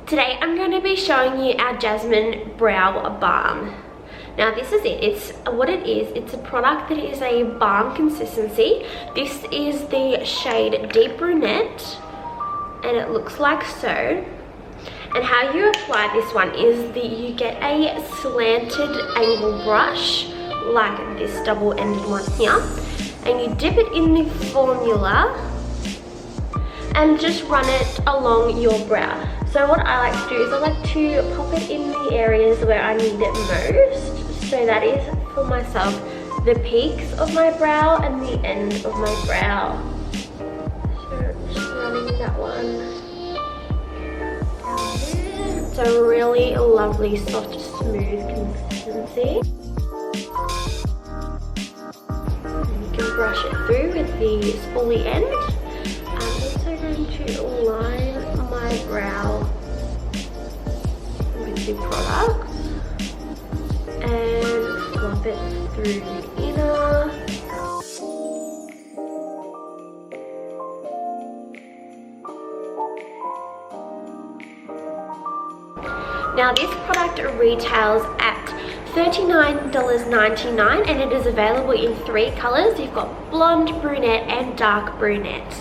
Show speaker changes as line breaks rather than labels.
Today I'm going to be showing you our Jasmine Brow Balm. Now this is it. It's a product that is a balm consistency. This is the shade Deep Brunette and it looks like so. And how you apply this one is that you get a slanted angle brush like this double-ended one here, and you dip it in the formula and just run it along your brow. So what I like to do is I like to pop it in the areas where I need it most. So that is for myself the peaks of my brow and the end of my brow. So just running that one down there. It's a really lovely, soft, smooth consistency. And you can brush it through with the spoolie end. I'm also going to line my brow with the product and flop it through the inner. Now this product retails at $39.99 and it is available in 3 colors. You've got blonde, brunette and dark brunette.